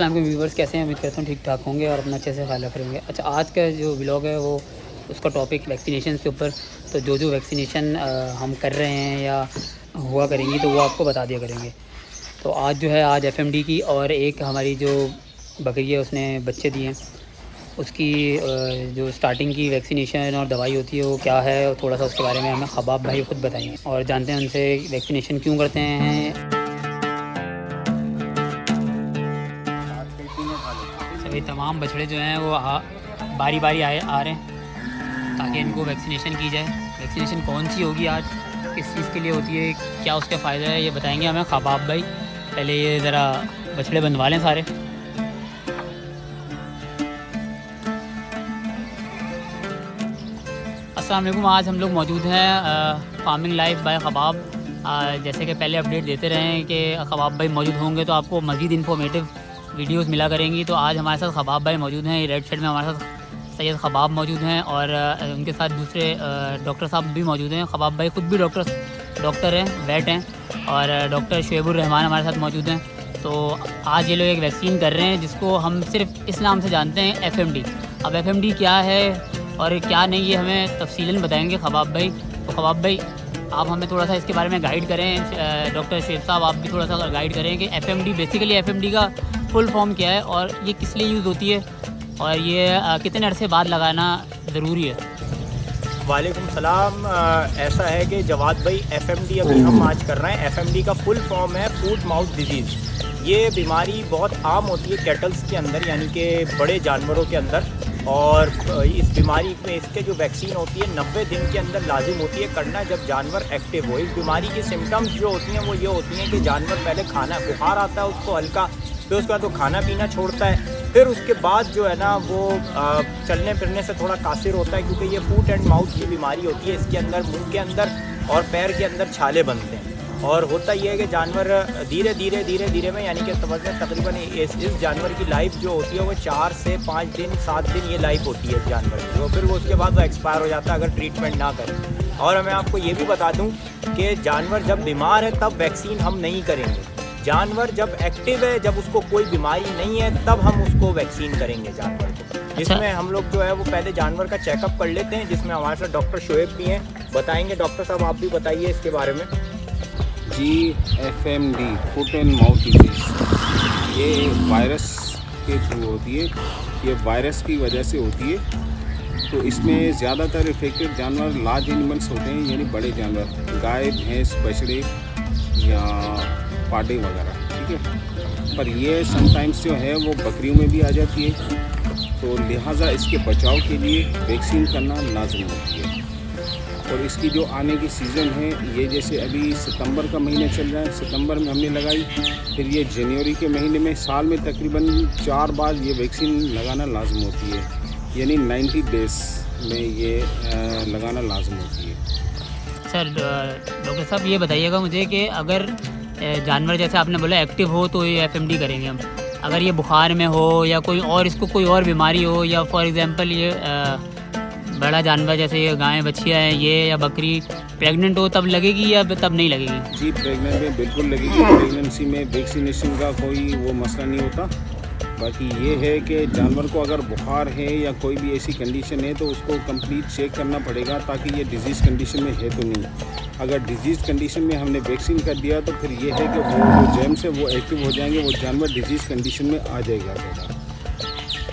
अस्सलाम वालेकुम व्यूवर्स, कैसे हैं? उम्मीद करता हूँ ठीक ठाक होंगे और अपना अच्छे से ख्याल रख रहे होंगे। अच्छा, आज का जो व्लॉग है वो उसका टॉपिक वैक्सीनेशन के ऊपर, तो जो वैक्सीनेशन हम कर रहे हैं या हुआ करेंगी तो वो आपको बता दिया करेंगे। तो आज जो है, आज एफएमडी की और एक हमारी जो बकरी है उसने बच्चे दिए हैं, उसकी जो स्टार्टिंग की वैक्सीनेशन और दवाई होती है वो क्या है, और थोड़ा सा उसके बारे में हमें खबाब भाई ख़ुद बताएंगे और जानते हैं उनसे वैक्सीनेशन क्यों करते हैं। सभी तमाम बछड़े जो हैं वो बारी बारी आ रहे हैं ताकि इनको वैक्सीनेशन की जाए। वैक्सीनेशन कौन सी होगी आज, किस चीज़ के लिए होती है, क्या उसका फ़ायदा है, ये बताएंगे हमें खबाब भाई। पहले ये ज़रा बछड़े बंधवा लें सारे। अस्सलाम वालेकुम, आज हम लोग मौजूद हैं फार्मिंग लाइफ बाय खबाब। जैसे कि पहले अपडेट देते रहे हैं कि खबाब भाई मौजूद होंगे तो आपको मज़ीद इन्फॉर्मेटिव वीडियोस मिला करेंगी। तो आज हमारे साथ खबाब भाई मौजूद हैं। रेड शर्ट में हमारे साथ सैयद खबाब मौजूद हैं और उनके साथ दूसरे डॉक्टर साहब भी मौजूद हैं। खबाब भाई ख़ुद भी डॉक्टर हैं, वेट हैं, और डॉक्टर शुएबुर रहमान हमारे साथ मौजूद हैं। तो आज ये लोग एक वैक्सीन कर रहे हैं जिसको हम सिर्फ इस नाम से जानते हैं, एफएमडी। अब एफएमडी क्या है और क्या नहीं, ये हमें तफसीलन बताएंगे खबाब भाई। तो खबाब भाई, आप हमें थोड़ा सा इसके बारे में गाइड करें। डॉक्टर शेख साहब, आप भी थोड़ा सा गाइड करें कि एफएमडी बेसिकली एफएमडी का फुल फॉर्म क्या है और ये किस लिए यूज़ होती है और ये कितने अरसे बाद लगाना ज़रूरी है। वालेकुम सलाम। ऐसा है कि जवाद भाई, एफएमडी अभी हम आज कर रहे हैं। एफएमडी का फुल फॉर्म है फूट माउथ डिजीज़। ये बीमारी बहुत आम होती है कैटल्स के अंदर, यानी कि बड़े जानवरों के अंदर। और इस बीमारी में इसके जो वैक्सीन होती है 90 दिन के अंदर लाजिम होती है करना, जब जानवर एक्टिव हो। इस बीमारी की सिम्टम्स जो होती हैं वो ये होती हैं कि जानवर पहले खाना, बुखार आता है उसको हल्का, फिर उसके बाद वो खाना पीना छोड़ता है, फिर उसके बाद जो है ना वो चलने फिरने से थोड़ा कासिर होता है, क्योंकि ये फूट एंड माउथ की बीमारी होती है। इसके अंदर मुंह के अंदर और पैर के अंदर छाले बनते हैं। और होता ये है कि जानवर धीरे धीरे में, यानी कि समझें तकरीबन इस जानवर की लाइफ जो होती है वो 4 से 5 दिन 7 दिन ये लाइफ होती है जानवर की। तो फिर वो उसके बाद वो एक्सपायर हो जाता है अगर ट्रीटमेंट ना करें। और मैं आपको ये भी बता दूं कि जानवर जब बीमार है तब वैक्सीन हम नहीं करेंगे। जानवर जब एक्टिव है, जब उसको कोई बीमारी नहीं है, तब हम उसको वैक्सीन करेंगे जानवर को। जिसमें हम लोग जो है वो पहले जानवर का चेकअप कर लेते हैं, जिसमें हमारे साथ डॉक्टर शुएब भी हैं, बताएंगे। डॉक्टर साहब, आप भी बताइए इसके बारे में। जी, FMD foot and mouth disease ये वायरस के थ्रू होती है। ये वायरस की वजह से होती है। तो इसमें ज़्यादातर इफेक्टेड जानवर लार्ज एनिमल्स होते हैं, यानी बड़े जानवर, गाय, भैंस, बछड़े या पाडे वगैरह, ठीक है। पर ये समटाइम्स जो है वो बकरियों में भी आ जाती है, तो लिहाजा इसके बचाव के लिए वैक्सीन करना लाजमी होती है। और इसकी जो आने की सीज़न है, ये जैसे अभी सितंबर का महीना चल रहा है, सितंबर में हमने लगाई, फिर ये जनवरी के महीने में, साल में तकरीबन 4 बार ये वैक्सीन लगाना लाजम होती है, यानी 90 डेज़ में ये लगाना लाजम होती है। सर, डॉक्टर साहब ये बताइएगा मुझे कि अगर जानवर जैसे आपने बोला एक्टिव हो तो ये एफएमडी करेंगे हम। अगर ये बुखार में हो या कोई और, इसको कोई और बीमारी हो, या फॉर एग्ज़ाम्पल ये बड़ा जानवर जैसे ये गाय बछिया है ये, या बकरी प्रेग्नेंट हो, तब लगेगी या तब नहीं लगेगी? जी, प्रेग्नेंट में बिल्कुल लगेगी। प्रेगनेंसी में वैक्सीनेशन का कोई वो मसला नहीं होता। बाकी ये है कि जानवर को अगर बुखार है या कोई भी ऐसी कंडीशन है तो उसको कंप्लीट चेक करना पड़ेगा, ताकि ये डिजीज़ कंडीशन में है तो नहीं। अगर डिजीज़ कंडीशन में हमने वैक्सीन कर दिया तो फिर ये है कि वो जो जेम्स है वो एक्टिव हो जाएंगे, वो जानवर डिजीज़ कंडीशन में आ जाएगा।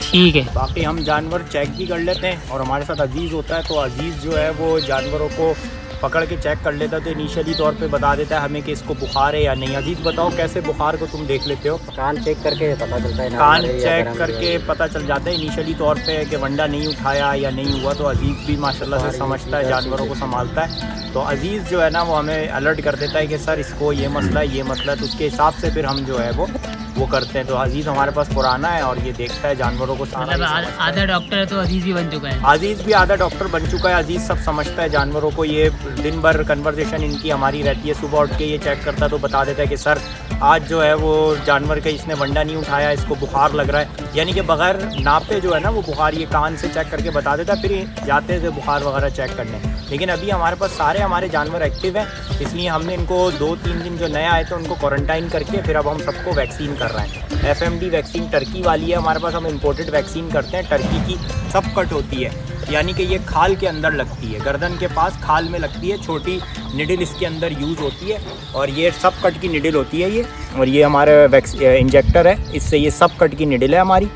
ठीक है। बाकी हम जानवर चेक भी कर लेते हैं, और हमारे साथ अजीज़ होता है, तो अजीज़ जो है वो जानवरों को पकड़ के चेक कर लेता है, तो इनिशियली तौर पे बता देता है हमें कि इसको बुखार है या नहीं। अजीज़, बताओ कैसे बुखार को तुम देख लेते हो? कान चेक करके पता चलता है, कान चेक करके पता चल जाता है इनिशियली तौर पे कि वंडा नहीं उठाया या नहीं हुआ। तो अजीज़ भी माशाल्लाह से समझता है, जानवरों को संभालता है। तो अजीज़ जो है ना वो हमें अलर्ट कर देता है कि सर इसको ये मसला है, ये मसला है, तो उसके हिसाब से फिर हम जो है वो करते हैं। तो अजीज़ हमारे पास पुराना है और ये देखता है जानवरों को सारा। मतलब आधा डॉक्टर है तो अजीज़ भी बन चुका है। अजीज़ भी आधा डॉक्टर बन चुका है। अजीज़ सब समझता है जानवरों को। ये दिन भर कन्वर्सेशन इनकी हमारी रहती है। सुबह उठ के ये चेक करता है तो बता देता है कि सर आज जो है वो जानवर का इसने वंडा नहीं उठाया, इसको बुखार लग रहा है, यानी कि बगैर नापे जो है ना वो बुखार ये कान से चेक करके बता देता है। फिर जाते थे बुखार वगैरह चेक करने। लेकिन अभी हमारे पास सारे हमारे जानवर एक्टिव हैं, इसलिए हमने इनको 2-3 दिन जो नए आए थे उनको क्वारंटाइन करके फिर अब हम सबको वैक्सीन करा कर रहा है। FMD वैक्सीन टर्की वाली है हमारे पास, हम इंपोर्टेड वैक्सीन करते हैं। टर्की की सब कट होती है, यानी कि ये खाल के अंदर लगती है, गर्दन के पास खाल में लगती है, छोटी निडल इसके अंदर यूज़ होती है और ये सब कट की निडल होती है ये। और ये हमारा इंजेक्टर है, इससे ये सब कट की निडल है हमारी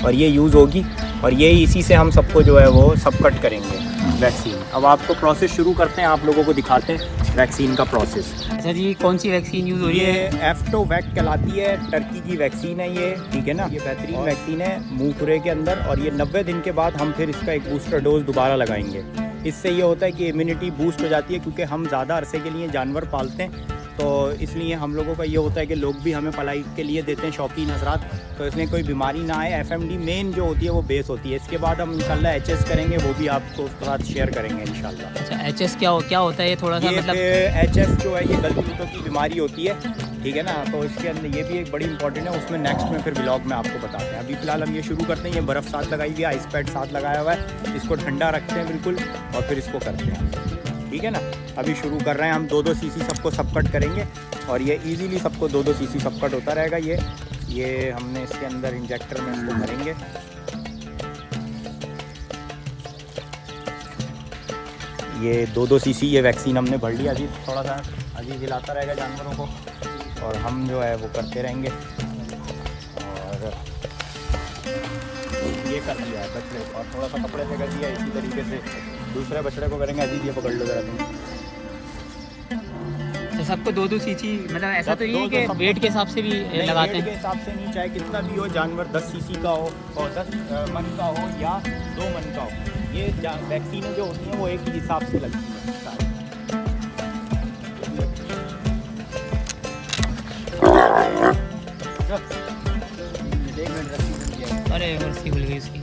और ये यूज़ होगी और ये इसी से हम सबको जो है वो सब कट करेंगे वैक्सीन। अब आपको प्रोसेस शुरू करते हैं, आप लोगों को दिखाते हैं वैक्सीन का प्रोसेस। अच्छा जी, कौन सी वैक्सीन यूज़ हो रही है? ये एफ्टोवैक कहलाती है, टर्की की वैक्सीन है ये, ठीक है ना। ये बेहतरीन वैक्सीन है मुंह खुरे के अंदर और ये 90 दिन के बाद हम फिर इसका एक बूस्टर डोज दोबारा लगाएंगे। इससे ये होता है कि इम्यूनिटी बूस्ट हो जाती है, क्योंकि हम ज़्यादा अरसे के लिए जानवर पालते हैं तो इसलिए हम लोगों का ये होता है कि लोग भी हमें पलाई के लिए देते हैं, शौकीन हजरात, तो इसलिए कोई बीमारी ना आए। FMD मेन जो होती है वो बेस होती है। इसके बाद हम इंशाल्लाह HS करेंगे, वो भी आपको उसके साथ शेयर करेंगे इंशाल्लाह। अच्छा, HS क्या होता है ये थोड़ा सा मतलब? HS जो है ये गलगलूतों की बीमारी होती है, ठीक है ना, तो इसके अंदर ये भी एक बड़ी इंपॉर्टेंट है, उसमें नेक्स्ट में फिर व्लॉग में आपको बताते हैं। अभी फ़िलहाल हम ये शुरू करते हैं। ये बर्फ़ साथ लगाई हुई है, आइस पैड साथ लगाया हुआ है, इसको ठंडा रखते हैं बिल्कुल और फिर इसको करते हैं, ठीक है ना। अभी शुरू कर रहे हैं हम, 2-2 सीसी सबको सब कट करेंगे और ये इजीली सबको 2-2 सीसी सब कट होता रहेगा। ये हमने इसके अंदर इंजेक्टर में इसको भरेंगे। ये 2-2 सीसी ये वैक्सीन हमने भर लिया। अभी थोड़ा सा अभी हिलाता रहेगा जानवरों को और हम जो है वो करते रहेंगे। और ये कर लिया है बछड़े और थोड़ा सा कपड़े से कर दिया। इसी तरीके से दूसरे बछड़े को करेंगे। अजीब ये पकड़ लो जरा तुम। तो सबको 2-2 सीसी, मतलब ऐसा तो नहीं है कि वेट के हिसाब से भी लगाते वेट के हैं? हिसाब से नहीं, चाहे कितना भी हो जानवर, 10 सीसी का हो और 10 मन का हो या 2 मन का हो, ये वैक्सीनें जो होती हैं वो एक ही हिसाब से लगती हैं सारी। अरे रस्सी खुल गई इसकी।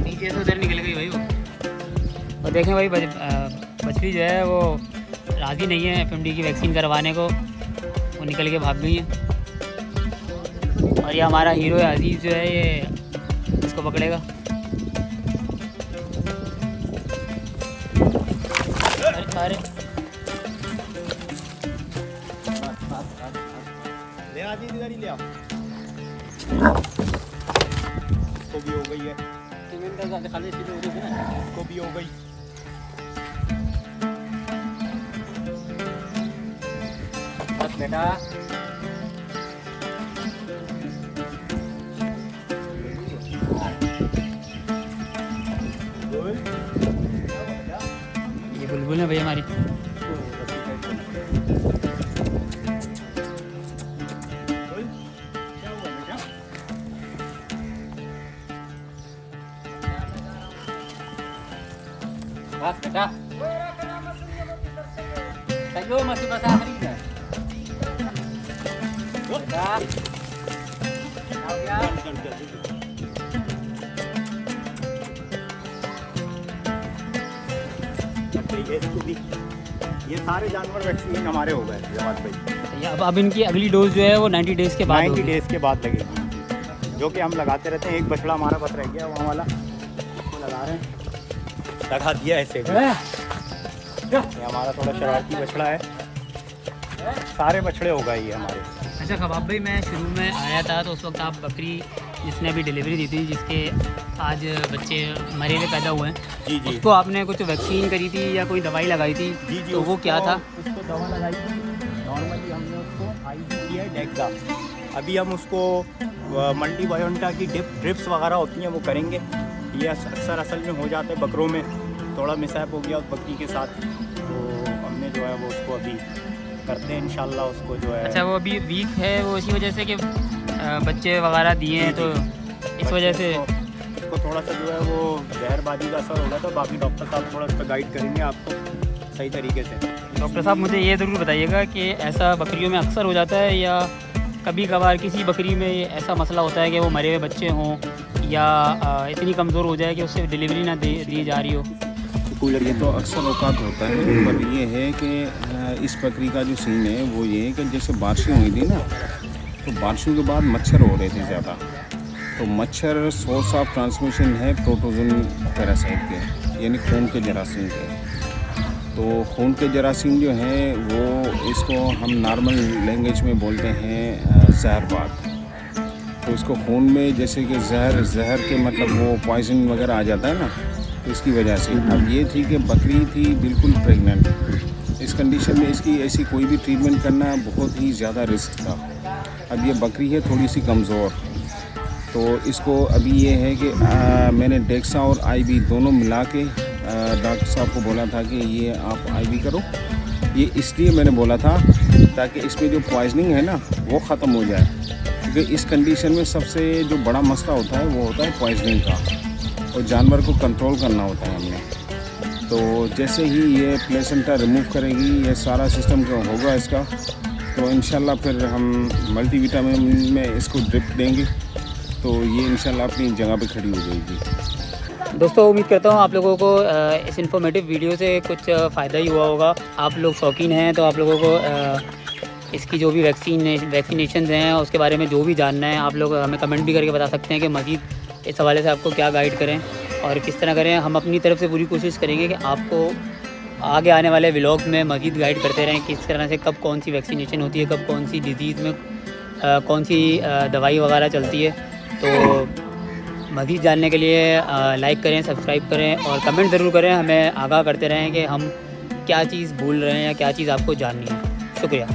नीचे से उधर निकल गई भाई वो। और देखें भाई बछड़ी जो है वो राज़ी नहीं है FMD की वैक्सीन करवाने को, वो निकल के भाग गई है। और ये हमारा हीरो है अजीज़ जो है, ये इसको पकड़ेगा। अरे ले आ जी, इधर ही ले आओ। इसको भी हो गई है, इसको भी हो गई। बस बेटा, ये बुलबुल है भाई हमारी। बस बेटा, सही मसी बस आखिरी है बेटा। आ गया। ये सारे जानवर वैक्सीन हमारे हो गए जवाद भाई। अब इनकी अगली डोज जो है वो 90 डेज़ के बाद 90 डेज़ के बाद लगेगी, जो कि हम लगाते रहते हैं। एक बछड़ा हमारा बच रह गया वहाँ वाला, उसको लगा रहे हैं, लगा दिया ऐसे भी। ये हमारा थोड़ा शरारती बछड़ा है, सारे बछड़े हो गए ये हमारे। अच्छा खबाब भाई, मैं शुरू में आया था तो उस वक्त आप बकरी जिसने अभी डिलीवरी दी थी, जिसके आज बच्चे मरे हुए पैदा हुए हैं, जी जी, उसको आपने कुछ वैक्सीन करी थी या कोई दवाई लगाई थी? जी जी, तो वो क्या था? उसको दवा लगाई थी। नॉर्मली हमने उसको IV दी है डेक्सा। अभी हम उसको मल्टीबायोंटा की ड्रिप्स वगैरह होती हैं वो करेंगे। ये अक्सर असल में हो जाता है बकरों में, थोड़ा मिसहैप हो गया उस बकरी के साथ, तो हमने जो है वो उसको अभी करते हैं इंशाल्लाह उसको जो है। अच्छा, वो अभी वीक है वो इसी वजह से कि बच्चे वगैरह दिए हैं तो इस वजह से इसको थोड़ा सा जो है वो जहरबाजी का असर होगा, तो बाकी डॉक्टर साहब थोड़ा इस पर गाइड करेंगे आपको सही तरीके से। डॉक्टर साहब मुझे ये ज़रूर बताइएगा कि ऐसा बकरियों में अक्सर हो जाता है या कभी कभार किसी बकरी में ऐसा मसला होता है कि वो मरे हुए बच्चे हों या इतनी कमज़ोर हो जाए कि उससे डिलीवरी ना दी जा रही हो? कूलर ये तो अक्सर औकात होता है, पर ये है कि इस बकरी का जो सीन है वो ये है कि जैसे बारिशें हुई थी ना, तो बारिशों के बाद मच्छर हो रहे थे ज़्यादा। तो मच्छर सोर्स ऑफ ट्रांसमिशन है प्रोटोजोन पैरासाइट के, यानी खून के जरासीम के। तो खून के जरासीम जो हैं वो इसको हम नॉर्मल लैंग्वेज में बोलते हैं जहरवात। तो इसको खून में जैसे कि जहर के मतलब वो पॉइजन वगैरह आ जाता है ना, तो इसकी वजह से। अब ये थी कि बकरी थी बिल्कुल प्रेग्नेंट। इस कंडीशन में इसकी ऐसी कोई भी ट्रीटमेंट करना बहुत ही ज़्यादा रिस्क था। अब ये बकरी है थोड़ी सी कमज़ोर, तो इसको अभी ये है कि मैंने डेक्सा और आईवी दोनों मिला के डॉक्टर साहब को बोला था कि ये आप आईवी करो। ये इसलिए मैंने बोला था ताकि इसमें जो पॉइजनिंग है ना वो ख़त्म हो जाए, क्योंकि इस कंडीशन में सबसे जो बड़ा मसला होता है वो होता है पॉइजनिंग का, और जानवर को कंट्रोल करना होता है हमने। तो जैसे ही ये प्लेसेंटा रिमूव करेगी, ये सारा सिस्टम जो होगा इसका, तो इंशाल्लाह फिर हम मल्टीविटामिन में इसको ड्रिप देंगे, तो ये इंशाल्लाह अपनी जगह पे खड़ी हो जाएगी। दोस्तों उम्मीद करता हूँ आप लोगों को इस इन्फॉर्मेटिव वीडियो से कुछ फ़ायदा ही हुआ होगा। आप लोग शौकीन हैं तो आप लोगों को इसकी जो भी वैक्सीनेशन हैं उसके बारे में जो भी जानना है, आप लोग हमें कमेंट भी करके बता सकते हैं कि मज़ीद इस हवाले से आपको क्या गाइड करें और किस तरह करें। हम अपनी तरफ से पूरी कोशिश करेंगे कि आपको आगे आने वाले व्लॉग्स में मज़ीद गाइड करते रहें किस तरह से कब कौन सी वैक्सीनेशन होती है, कब कौन सी डिज़ीज़ में कौन सी दवाई वगैरह चलती है। तो मज़ीद जानने के लिए लाइक करें, सब्सक्राइब करें और कमेंट ज़रूर करें, हमें आगाह करते रहें कि हम क्या चीज़ भूल रहे हैं या क्या चीज़ आपको जाननी है। शुक्रिया।